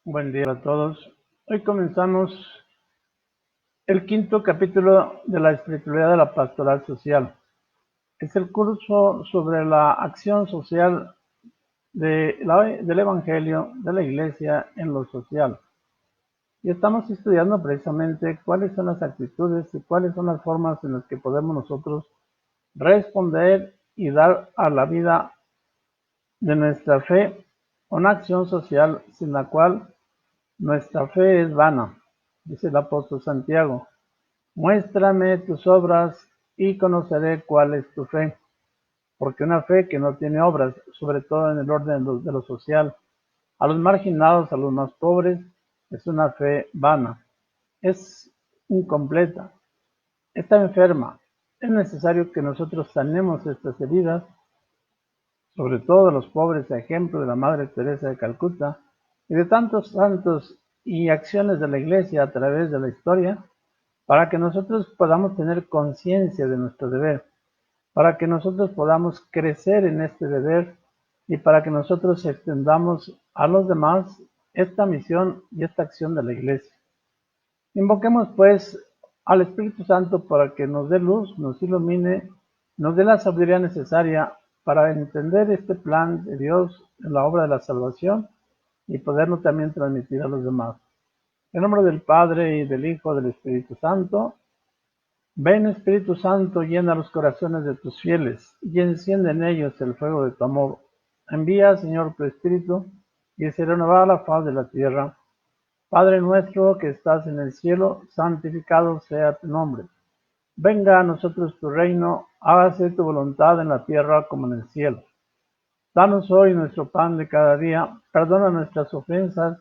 Buen día a todos. Hoy comenzamos el quinto capítulo de la espiritualidad de la pastoral social. Es el curso sobre la acción social del Evangelio de la Iglesia en lo social. Y estamos estudiando precisamente cuáles son las actitudes y cuáles son las formas en las que podemos nosotros responder y dar a la vida de nuestra fe una acción social sin la cual nuestra fe es vana, dice el apóstol Santiago. Muéstrame tus obras y conoceré cuál es tu fe, porque una fe que no tiene obras, sobre todo en el orden de lo social, a los marginados, a los más pobres, es una fe vana, es incompleta, está enferma. Es necesario que nosotros sanemos estas heridas, sobre todo de los pobres, a ejemplo de la Madre Teresa de Calcuta y de tantos santos y acciones de la Iglesia a través de la historia, para que nosotros podamos tener conciencia de nuestro deber, para que nosotros podamos crecer en este deber y para que nosotros extendamos a los demás esta misión y esta acción de la Iglesia. Invoquemos pues al Espíritu Santo para que nos dé luz, nos ilumine, nos dé la sabiduría necesaria para entender este plan de Dios en la obra de la salvación y poderlo también transmitir a los demás. En nombre del Padre y del Hijo y del Espíritu Santo. Ven, Espíritu Santo, llena los corazones de tus fieles y enciende en ellos el fuego de tu amor. Envía, Señor, tu Espíritu y se renovará la faz de la tierra. Padre nuestro que estás en el cielo, santificado sea tu nombre. Venga a nosotros tu reino, hágase tu voluntad en la tierra como en el cielo. Danos hoy nuestro pan de cada día, perdona nuestras ofensas,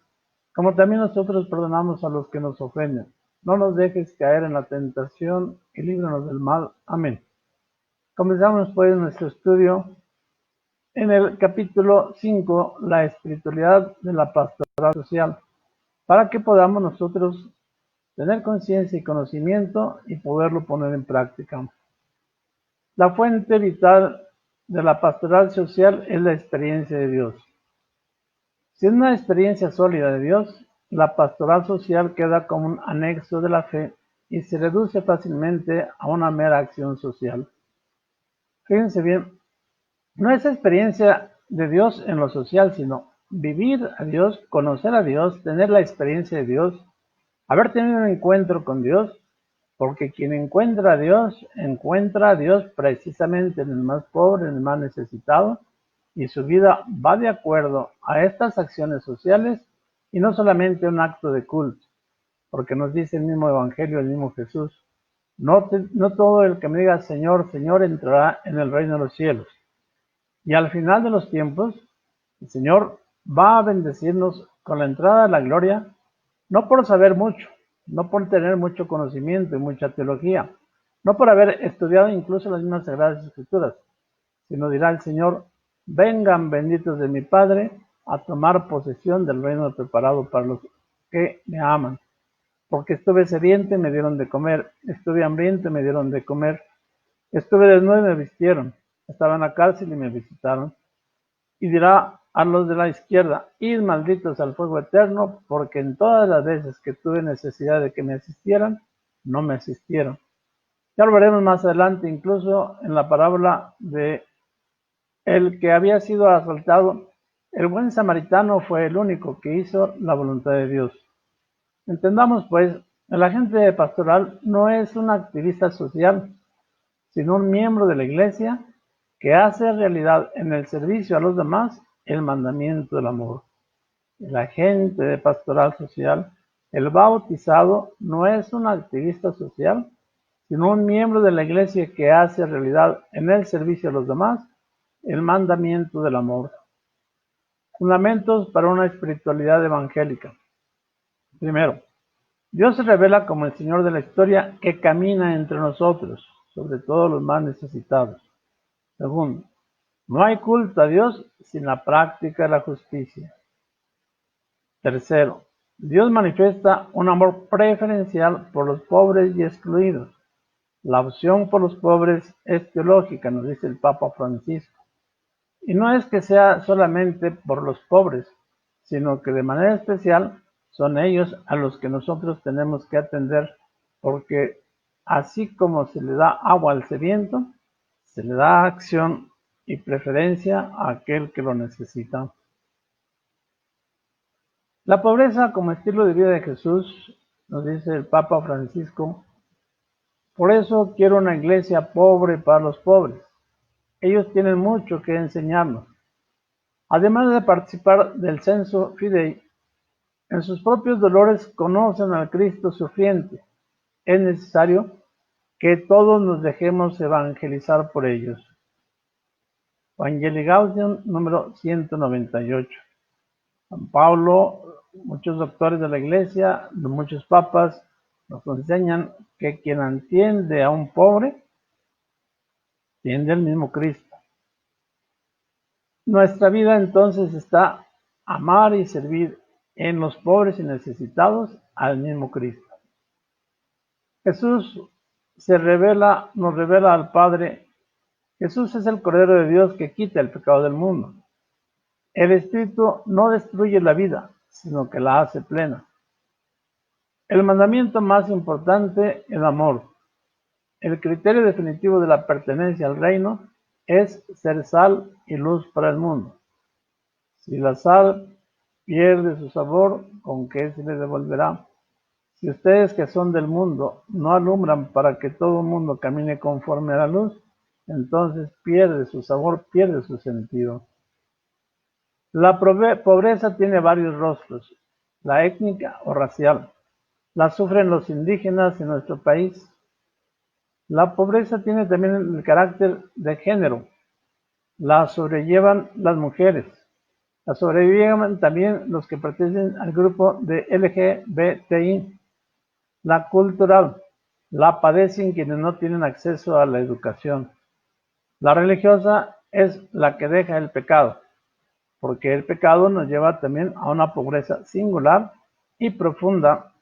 como también nosotros perdonamos a los que nos ofenden. No nos dejes caer en la tentación y líbranos del mal. Amén. Comenzamos pues nuestro estudio en el capítulo 5, la espiritualidad de la pastoral social, para que podamos nosotros tener conciencia y conocimiento y poderlo poner en práctica. La fuente vital de la pastoral social es la experiencia de Dios. Sin una experiencia sólida de Dios, la pastoral social queda como un anexo de la fe y se reduce fácilmente a una mera acción social. Fíjense bien, no es experiencia de Dios en lo social, sino vivir a Dios, conocer a Dios, tener la experiencia de Dios, haber tenido un encuentro con Dios, porque quien encuentra a Dios precisamente en el más pobre, en el más necesitado, y su vida va de acuerdo a estas acciones sociales y no solamente un acto de culto, porque nos dice el mismo Evangelio, el mismo Jesús, no todo el que me diga Señor, Señor entrará en el reino de los cielos. Y al final de los tiempos, el Señor va a bendecirnos con la entrada a la gloria, no por saber mucho, no por tener mucho conocimiento y mucha teología, no por haber estudiado incluso las mismas Sagradas Escrituras, sino dirá el Señor, vengan benditos de mi Padre a tomar posesión del reino preparado para los que me aman. Porque estuve sediento y me dieron de comer, estuve hambriento y me dieron de comer, estuve desnudo y me vistieron, estaba en la cárcel y me visitaron. Y dirá a los de la izquierda, id malditos al fuego eterno, porque en todas las veces que tuve necesidad de que me asistieran, no me asistieron. Ya lo veremos más adelante, incluso en la parábola de el que había sido asaltado. El buen samaritano fue el único que hizo la voluntad de Dios. Entendamos pues, el agente pastoral no es un activista social, sino un miembro de la Iglesia que hace realidad en el servicio a los demás el mandamiento del amor. El agente de pastoral social, el bautizado, no es un activista social, sino un miembro de la Iglesia que hace realidad en el servicio a los demás el mandamiento del amor. Fundamentos para una espiritualidad evangélica. Primero, Dios se revela como el Señor de la historia que camina entre nosotros, sobre todo los más necesitados. Segundo, no hay culto a Dios sin la práctica de la justicia. Tercero, Dios manifiesta un amor preferencial por los pobres y excluidos. La opción por los pobres es teológica, nos dice el Papa Francisco. Y no es que sea solamente por los pobres, sino que de manera especial son ellos a los que nosotros tenemos que atender, porque así como se le da agua al sediento, se le da acción y preferencia a aquel que lo necesita. La pobreza como estilo de vida de Jesús, nos dice el Papa Francisco, por eso quiero una iglesia pobre para los pobres. Ellos tienen mucho que enseñarnos. Además de participar del censo fidei, en sus propios dolores conocen al Cristo sufriente. Es necesario que todos nos dejemos evangelizar por ellos. Evangelii Gaudium número 198. San Pablo, muchos doctores de la Iglesia, muchos papas nos enseñan que quien atiende a un pobre, atiende al mismo Cristo. Nuestra vida entonces está amar y servir en los pobres y necesitados al mismo Cristo. Jesús nos revela al Padre. Jesús es el Cordero de Dios que quita el pecado del mundo. El Espíritu no destruye la vida, sino que la hace plena. El mandamiento más importante, el amor. El criterio definitivo de la pertenencia al reino es ser sal y luz para el mundo. Si la sal pierde su sabor, ¿con qué se le devolverá? Si ustedes que son del mundo no alumbran para que todo el mundo camine conforme a la luz, entonces pierde su sabor, pierde su sentido. La pobreza tiene varios rostros, la étnica o racial. La sufren los indígenas en nuestro país. La pobreza tiene también el carácter de género. La sobrellevan las mujeres. La sobrellevan también los que pertenecen al grupo de LGBTI. La cultural. La padecen quienes no tienen acceso a la educación. La religiosa es la que deja el pecado, porque el pecado nos lleva también a una pobreza singular y profunda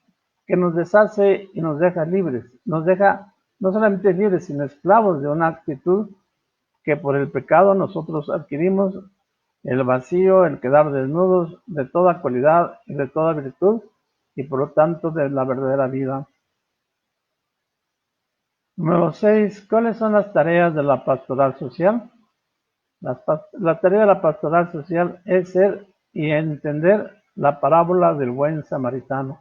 que nos deshace y nos deja libres, nos deja no solamente libres, sino esclavos de una actitud que por el pecado nosotros adquirimos, el vacío, el quedar desnudos de toda cualidad y de toda virtud, y por lo tanto de la verdadera vida. Número 6. ¿Cuáles son las tareas de la pastoral social? La tarea de la pastoral social es ser y entender la parábola del buen samaritano.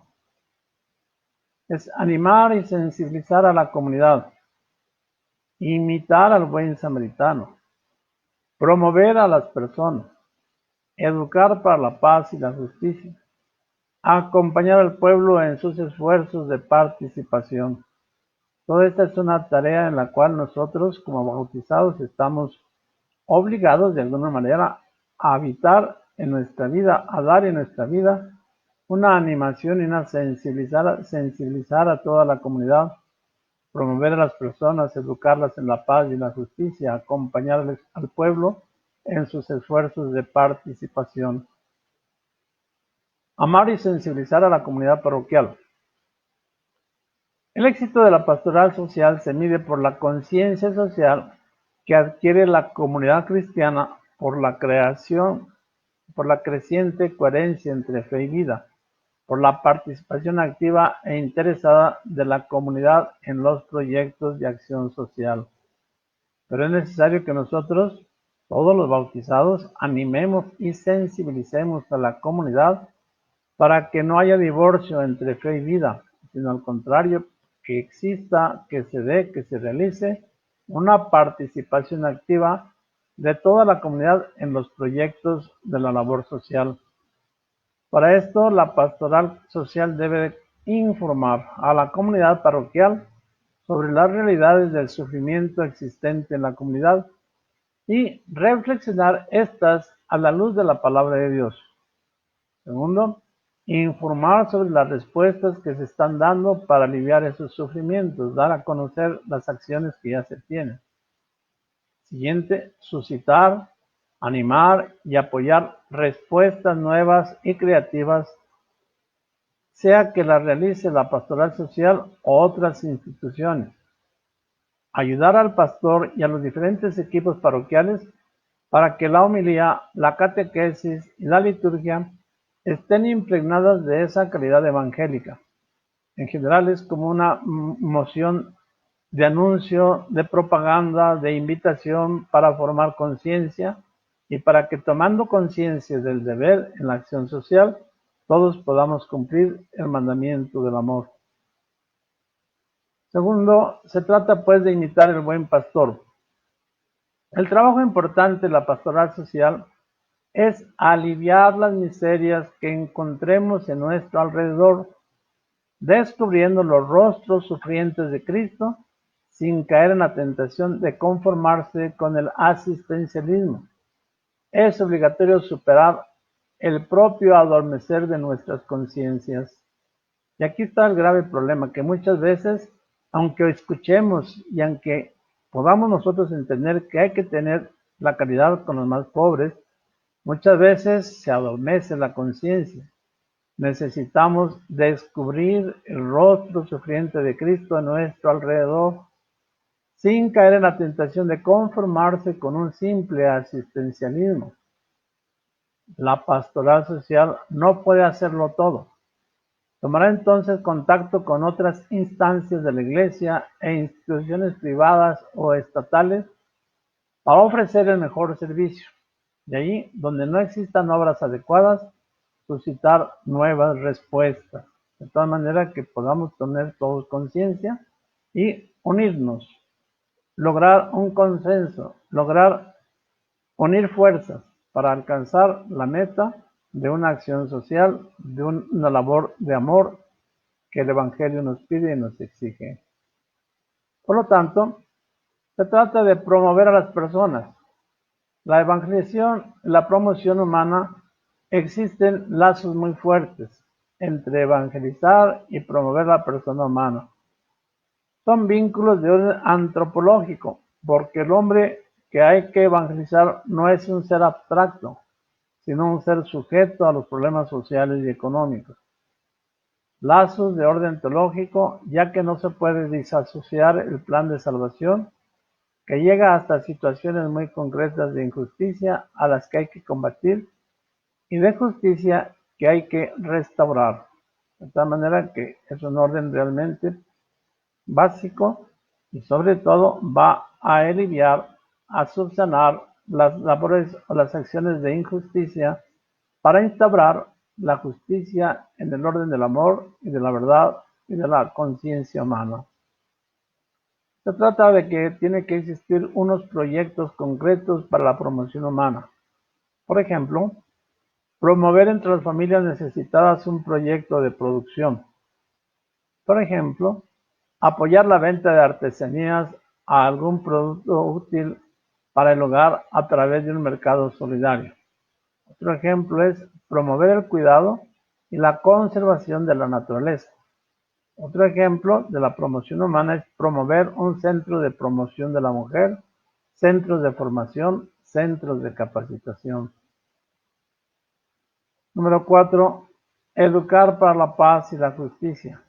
Es animar y sensibilizar a la comunidad, imitar al buen samaritano, promover a las personas, educar para la paz y la justicia, acompañar al pueblo en sus esfuerzos de participación. Toda esta es una tarea en la cual nosotros como bautizados estamos obligados de alguna manera a habitar en nuestra vida, a dar en nuestra vida una animación y una sensibilizar a toda la comunidad, promover a las personas, educarlas en la paz y la justicia, acompañarles al pueblo en sus esfuerzos de participación. Amar y sensibilizar a la comunidad parroquial. El éxito de la pastoral social se mide por la conciencia social que adquiere la comunidad cristiana por la creciente coherencia entre fe y vida, por la participación activa e interesada de la comunidad en los proyectos de acción social. Pero es necesario que nosotros, todos los bautizados, animemos y sensibilicemos a la comunidad para que no haya divorcio entre fe y vida, sino al contrario, que exista, que se dé, que se realice una participación activa de toda la comunidad en los proyectos de la labor social. Para esto, la pastoral social debe informar a la comunidad parroquial sobre las realidades del sufrimiento existente en la comunidad y reflexionar estas a la luz de la palabra de Dios. Segundo, informar sobre las respuestas que se están dando para aliviar esos sufrimientos, dar a conocer las acciones que ya se tienen. Siguiente, suscitar, animar y apoyar respuestas nuevas y creativas, sea que las realice la pastoral social o otras instituciones. Ayudar al pastor y a los diferentes equipos parroquiales para que la homilía, la catequesis y la liturgia estén impregnadas de esa calidad evangélica. En general es como una moción de anuncio, de propaganda, de invitación para formar conciencia y para que tomando conciencia del deber en la acción social, todos podamos cumplir el mandamiento del amor. Segundo, se trata pues de imitar el buen pastor. El trabajo importante de la pastoral social es aliviar las miserias que encontremos en nuestro alrededor, descubriendo los rostros sufrientes de Cristo sin caer en la tentación de conformarse con el asistencialismo. Es obligatorio superar el propio adormecer de nuestras conciencias. Y aquí está el grave problema, que muchas veces, aunque escuchemos y aunque podamos nosotros entender que hay que tener la caridad con los más pobres, muchas veces se adormece la conciencia. Necesitamos descubrir el rostro sufriente de Cristo a nuestro alrededor, sin caer en la tentación de conformarse con un simple asistencialismo. La pastoral social no puede hacerlo todo. Tomará entonces contacto con otras instancias de la Iglesia e instituciones privadas o estatales para ofrecer el mejor servicio. De ahí, donde no existan obras adecuadas, suscitar nuevas respuestas, de tal manera que podamos tener todos conciencia y unirnos, lograr un consenso, lograr unir fuerzas para alcanzar la meta de una acción social, de una labor de amor que el Evangelio nos pide y nos exige. Por lo tanto, se trata de promover a las personas. La evangelización, la promoción humana, existen lazos muy fuertes entre evangelizar y promover la persona humana. Son vínculos de orden antropológico, porque el hombre que hay que evangelizar no es un ser abstracto, sino un ser sujeto a los problemas sociales y económicos. Lazos de orden teológico, ya que no se puede disasociar el plan de salvación, que llega hasta situaciones muy concretas de injusticia a las que hay que combatir y de justicia que hay que restaurar. De tal manera que es un orden realmente básico y sobre todo va a aliviar, a subsanar las labores o las acciones de injusticia para instaurar la justicia en el orden del amor y de la verdad y de la conciencia humana. Se trata de que tiene que existir unos proyectos concretos para la promoción humana. Por ejemplo, promover entre las familias necesitadas un proyecto de producción. Por ejemplo, apoyar la venta de artesanías a algún producto útil para el hogar a través de un mercado solidario. Otro ejemplo es promover el cuidado y la conservación de la naturaleza. Otro ejemplo de la promoción humana es promover un centro de promoción de la mujer, centros de formación, centros de capacitación. Número 4. Educar para la paz y la justicia.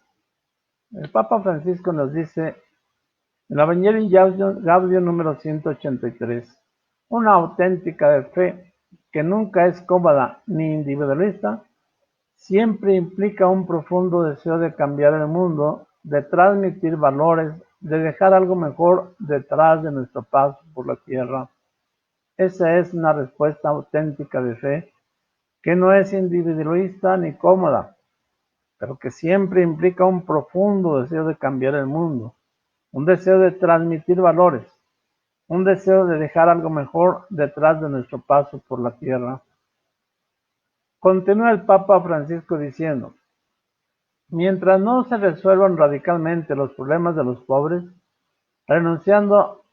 El Papa Francisco nos dice en el Evangelii Gaudium número 183, una auténtica de fe que nunca es cómoda ni individualista, siempre implica un profundo deseo de cambiar el mundo, de transmitir valores, de dejar algo mejor detrás de nuestro paso por la tierra. Esa es una respuesta auténtica de fe que no es individualista ni cómoda, pero que siempre implica un profundo deseo de cambiar el mundo, un deseo de transmitir valores, un deseo de dejar algo mejor detrás de nuestro paso por la tierra. Continúa el Papa Francisco diciendo, mientras no se resuelvan radicalmente los problemas de los pobres, renunciando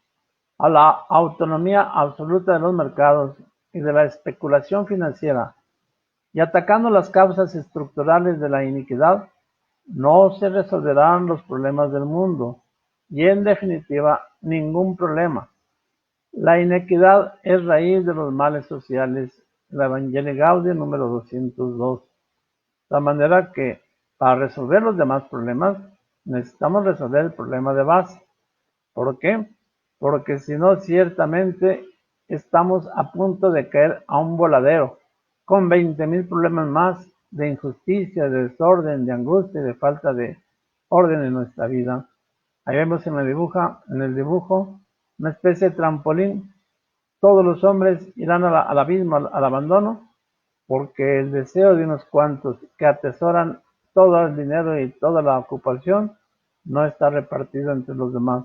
a la autonomía absoluta de los mercados y de la especulación financiera, y atacando las causas estructurales de la iniquidad, no se resolverán los problemas del mundo y, en definitiva, ningún problema. La inequidad es raíz de los males sociales. El Evangelii Gaudium número 202. De manera que para resolver los demás problemas necesitamos resolver el problema de base. ¿Por qué? Porque si no, ciertamente estamos a punto de caer a un voladero con 20,000 problemas más de injusticia, de desorden, de angustia y de falta de orden en nuestra vida. Ahí vemos en el dibujo una especie de trampolín. Todos los hombres irán al abismo, al abandono, porque el deseo de unos cuantos que atesoran todo el dinero y toda la ocupación no está repartido entre los demás.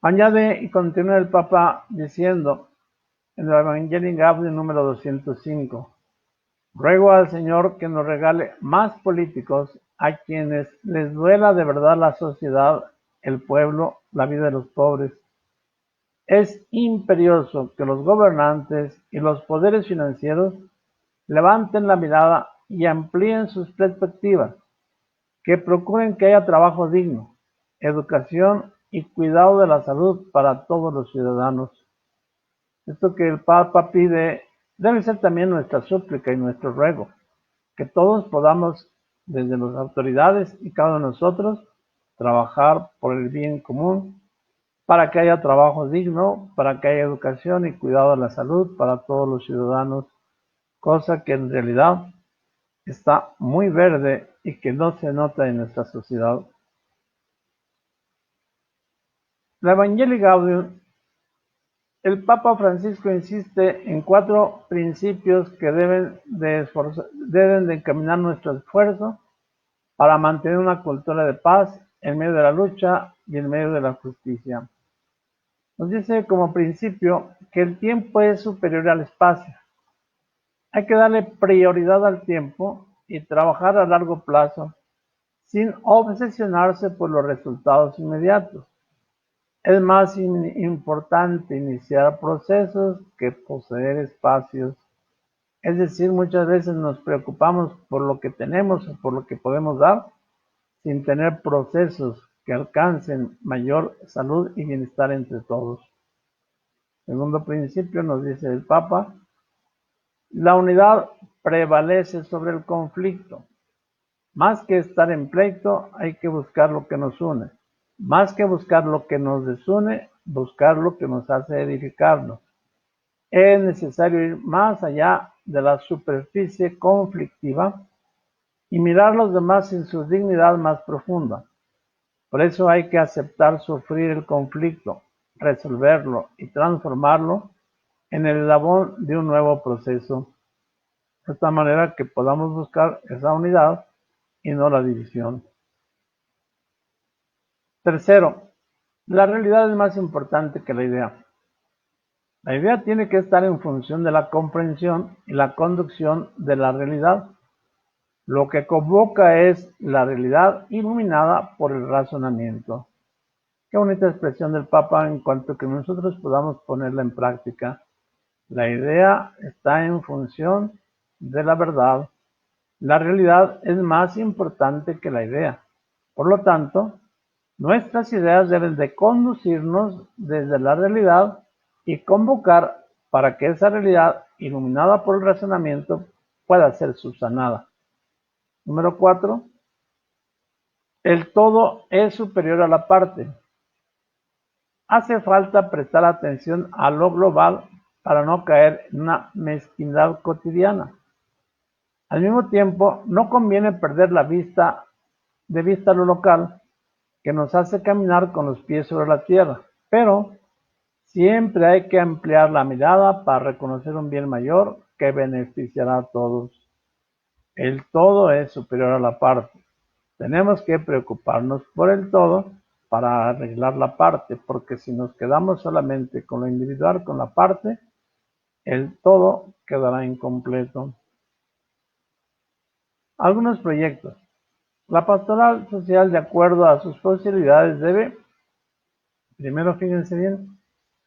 Añade y continúa el Papa diciendo en el Evangelii Gaudium número 205: ruego al Señor que nos regale más políticos a quienes les duela de verdad la sociedad, el pueblo, la vida de los pobres. Es imperioso que los gobernantes y los poderes financieros levanten la mirada y amplíen sus perspectivas, que procuren que haya trabajo digno, educación y cuidado de la salud para todos los ciudadanos. Esto que el Papa pide debe ser también nuestra súplica y nuestro ruego, que todos podamos, desde las autoridades y cada uno de nosotros, trabajar por el bien común, para que haya trabajo digno, para que haya educación y cuidado de la salud para todos los ciudadanos, cosa que en realidad está muy verde y que no se nota en nuestra sociedad. La Evangelii Gaudium, el Papa Francisco insiste en 4 principios que deben de encaminar nuestro esfuerzo para mantener una cultura de paz en medio de la lucha y en medio de la justicia. Nos dice como principio que el tiempo es superior al espacio. Hay que darle prioridad al tiempo y trabajar a largo plazo sin obsesionarse por los resultados inmediatos. Es más importante iniciar procesos que poseer espacios. Es decir, muchas veces nos preocupamos por lo que tenemos o por lo que podemos dar, sin tener procesos que alcancen mayor salud y bienestar entre todos. Segundo principio, nos dice el Papa, la unidad prevalece sobre el conflicto. Más que estar en pleito, hay que buscar lo que nos une. Más que buscar lo que nos desune, buscar lo que nos hace edificarnos. Es necesario ir más allá de la superficie conflictiva y mirar a los demás en su dignidad más profunda. Por eso hay que aceptar sufrir el conflicto, resolverlo y transformarlo en el eslabón de un nuevo proceso. De esta manera que podamos buscar esa unidad y no la división. Tercero, la realidad es más importante que la idea. La idea tiene que estar en función de la comprensión y la conducción de la realidad. Lo que convoca es la realidad iluminada por el razonamiento. Qué bonita expresión del Papa en cuanto a que nosotros podamos ponerla en práctica. La idea está en función de la verdad. La realidad es más importante que la idea. Por lo tanto, nuestras ideas deben de conducirnos desde la realidad y convocar para que esa realidad, iluminada por el razonamiento, pueda ser subsanada. Número 4. El todo es superior a la parte. Hace falta prestar atención a lo global para no caer en una mezquindad cotidiana. Al mismo tiempo, no conviene perder de vista lo local, que nos hace caminar con los pies sobre la tierra, pero siempre hay que ampliar la mirada para reconocer un bien mayor que beneficiará a todos. El todo es superior a la parte. Tenemos que preocuparnos por el todo para arreglar la parte, porque si nos quedamos solamente con lo individual, con la parte, el todo quedará incompleto. Algunos proyectos. La pastoral social, de acuerdo a sus posibilidades, debe, primero fíjense bien,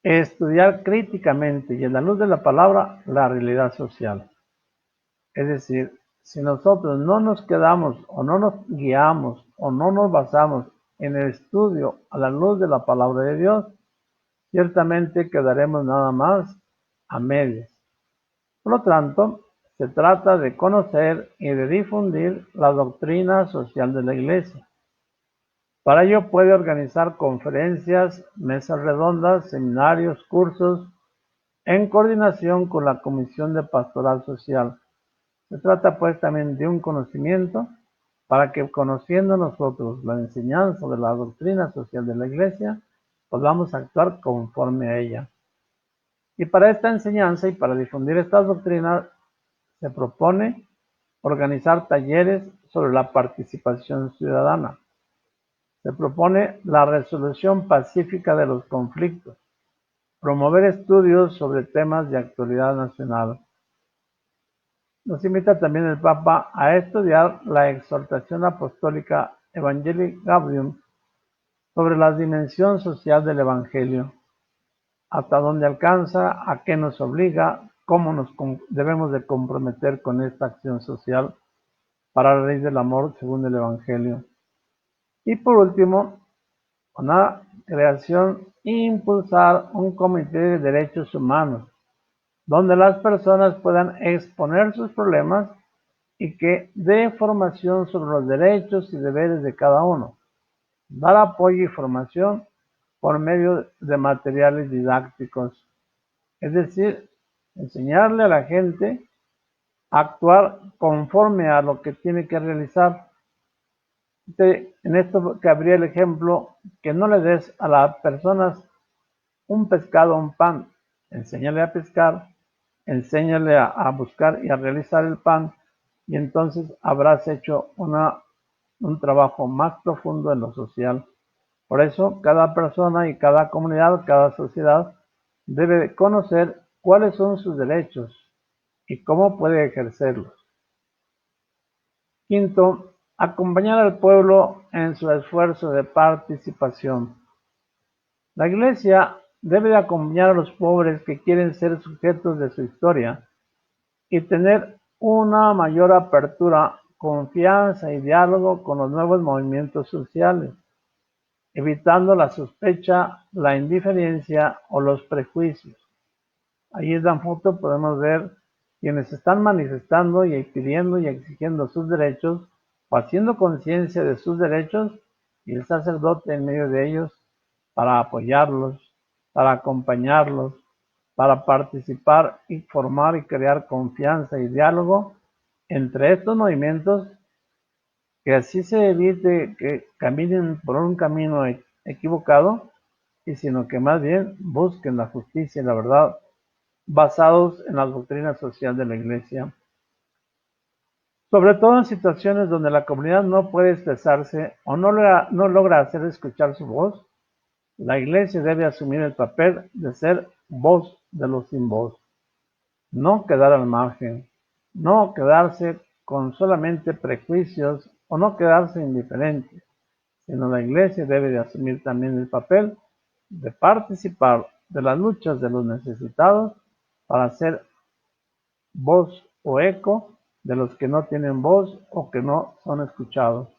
estudiar críticamente y en la luz de la palabra la realidad social. Es decir, si nosotros no nos quedamos o no nos guiamos o no nos basamos en el estudio a la luz de la palabra de Dios, ciertamente quedaremos nada más a medias. Por lo tanto, se trata de conocer y de difundir la doctrina social de la Iglesia. Para ello puede organizar conferencias, mesas redondas, seminarios, cursos, en coordinación con la Comisión de Pastoral Social. Se trata pues también de un conocimiento para que, conociendo nosotros la enseñanza de la doctrina social de la Iglesia, podamos actuar conforme a ella. Y para esta enseñanza y para difundir estas doctrinas se propone organizar talleres sobre la participación ciudadana. Se propone la resolución pacífica de los conflictos, promover estudios sobre temas de actualidad nacional. Nos invita también el Papa a estudiar la exhortación apostólica Evangelii Gaudium sobre la dimensión social del Evangelio, hasta dónde alcanza, a qué nos obliga, cómo nos debemos de comprometer con esta acción social para la ley del amor según el Evangelio. Y por último, con la creación, impulsar un comité de derechos humanos, donde las personas puedan exponer sus problemas y que dé formación sobre los derechos y deberes de cada uno, dar apoyo y formación por medio de materiales didácticos, es decir, enseñarle a la gente a actuar conforme a lo que tiene que realizar. En esto cabría el ejemplo que no le des a las personas un pescado o un pan, enséñale a pescar, enséñale a buscar y a realizar el pan, y entonces habrás hecho un trabajo más profundo en lo social. Por eso, cada persona y cada comunidad, cada sociedad debe conocer cuáles son sus derechos y cómo puede ejercerlos. Quinto, acompañar al pueblo en su esfuerzo de participación. La Iglesia debe de acompañar a los pobres que quieren ser sujetos de su historia y tener una mayor apertura, confianza y diálogo con los nuevos movimientos sociales, evitando la sospecha, la indiferencia o los prejuicios. Ahí en la foto podemos ver quienes están manifestando y pidiendo y exigiendo sus derechos o haciendo conciencia de sus derechos, y el sacerdote en medio de ellos para apoyarlos, para acompañarlos, para participar y formar y crear confianza y diálogo entre estos movimientos, que así se evite que caminen por un camino equivocado, y sino que más bien busquen la justicia y la verdad basados en la doctrina social de la Iglesia. Sobre todo en situaciones donde la comunidad no puede expresarse o no logra hacer escuchar su voz, la Iglesia debe asumir el papel de ser voz de los sin voz, no quedar al margen, no quedarse con solamente prejuicios o no quedarse indiferente, sino la Iglesia debe de asumir también el papel de participar de las luchas de los necesitados para ser voz o eco de los que no tienen voz o que no son escuchados.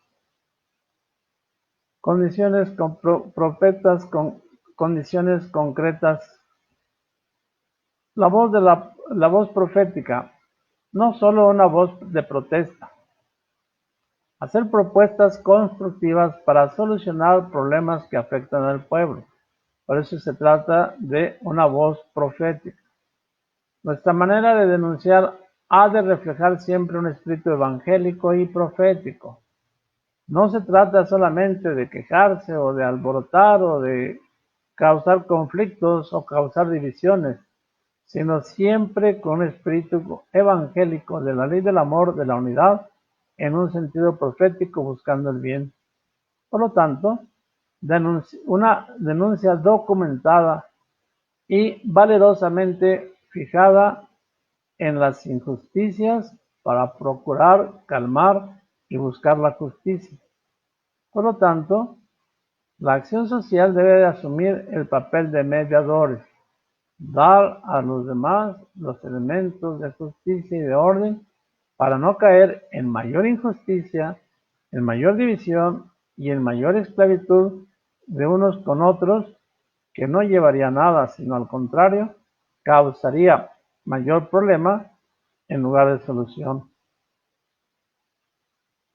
Condiciones con profetas con condiciones concretas. La voz profética, no solo una voz de protesta. Hacer propuestas constructivas para solucionar problemas que afectan al pueblo. Por eso se trata de una voz profética. Nuestra manera de denunciar ha de reflejar siempre un espíritu evangélico y profético. No se trata solamente de quejarse o de alborotar o de causar conflictos o causar divisiones, sino siempre con un espíritu evangélico de la ley del amor, de la unidad, en un sentido profético buscando el bien. Por lo tanto, una denuncia documentada y valerosamente fijada en las injusticias para procurar calmar y buscar la justicia. Por lo tanto, la acción social debe de asumir el papel de mediadores, dar a los demás los elementos de justicia y de orden para no caer en mayor injusticia, en mayor división y en mayor esclavitud de unos con otros, que no llevaría a nada, sino al contrario, causaría mayor problema en lugar de solución.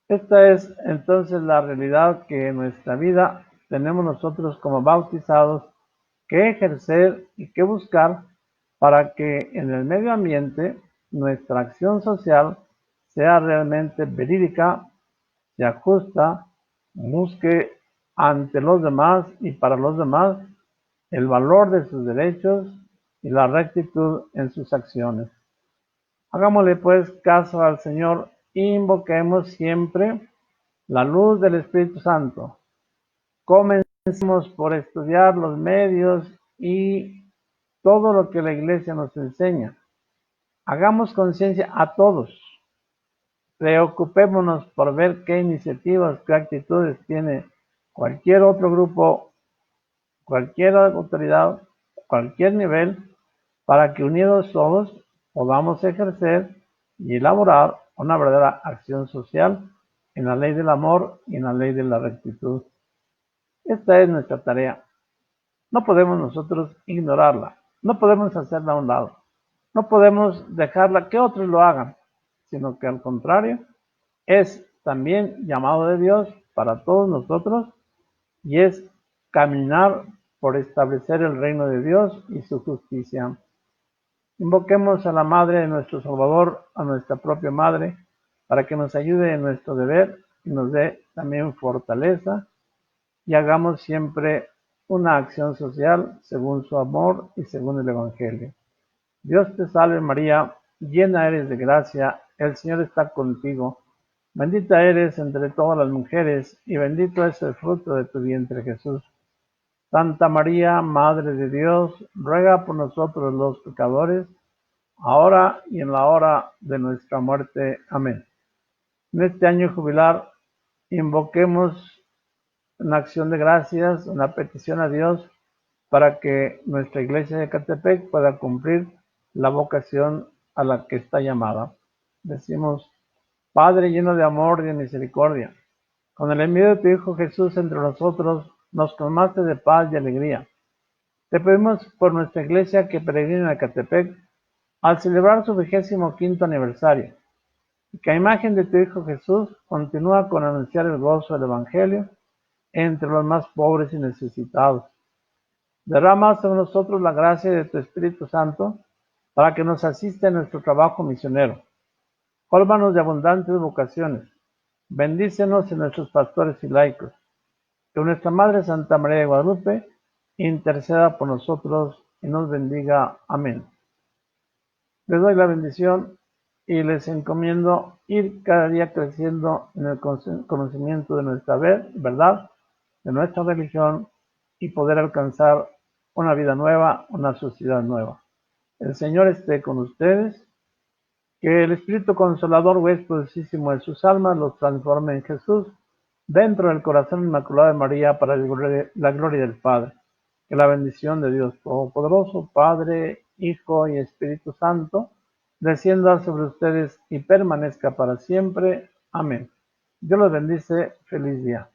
Esta es entonces la realidad que en nuestra vida tenemos nosotros como bautizados que ejercer y que buscar para que en el medio ambiente nuestra acción social sea realmente verídica, sea justa, busque ante los demás y para los demás el valor de sus derechos y la rectitud en sus acciones. Hagámosle pues caso al Señor e invoquemos siempre la luz del Espíritu Santo. Comencemos por estudiar los medios y todo lo que la Iglesia nos enseña. Hagamos conciencia a todos. Preocupémonos por ver qué iniciativas, qué actitudes tiene cualquier otro grupo, cualquier autoridad, cualquier nivel, para que unidos todos podamos ejercer y elaborar una verdadera acción social en la ley del amor y en la ley de la rectitud. Esta es nuestra tarea. No podemos nosotros ignorarla, no podemos hacerla a un lado, no podemos dejarla que otros lo hagan, sino que al contrario, es también llamado de Dios para todos nosotros y es caminar por establecer el reino de Dios y su justicia. Invoquemos a la Madre de nuestro Salvador, a nuestra propia Madre, para que nos ayude en nuestro deber y nos dé también fortaleza y hagamos siempre una acción social según su amor y según el Evangelio. Dios te salve María, llena eres de gracia, el Señor está contigo. Bendita eres entre todas las mujeres y bendito es el fruto de tu vientre Jesús. Santa María, Madre de Dios, ruega por nosotros los pecadores, ahora y en la hora de nuestra muerte. Amén. En este año jubilar, invoquemos una acción de gracias, una petición a Dios para que nuestra iglesia de Ecatepec pueda cumplir la vocación a la que está llamada. Decimos, Padre lleno de amor y de misericordia, con el envío de tu Hijo Jesús entre nosotros, nos colmaste de paz y alegría. Te pedimos por nuestra iglesia que peregrina a Ecatepec al celebrar su 25º aniversario, y que a imagen de tu Hijo Jesús continúa con anunciar el gozo del Evangelio entre los más pobres y necesitados. Derrama sobre nosotros la gracia de tu Espíritu Santo para que nos asista en nuestro trabajo misionero. Cólmanos de abundantes vocaciones. Bendícenos en nuestros pastores y laicos. Que nuestra Madre Santa María de Guadalupe interceda por nosotros y nos bendiga. Amén. Les doy la bendición y les encomiendo ir cada día creciendo en el conocimiento de nuestra verdad, de nuestra religión y poder alcanzar una vida nueva, una sociedad nueva. El Señor esté con ustedes, que el Espíritu Consolador, huéspedísimo de sus almas, los transforme en Jesús, dentro del corazón inmaculado de María, para la gloria del Padre. Que la bendición de Dios Todopoderoso, Padre, Hijo y Espíritu Santo, descienda sobre ustedes y permanezca para siempre. Amén. Dios los bendice. Feliz día.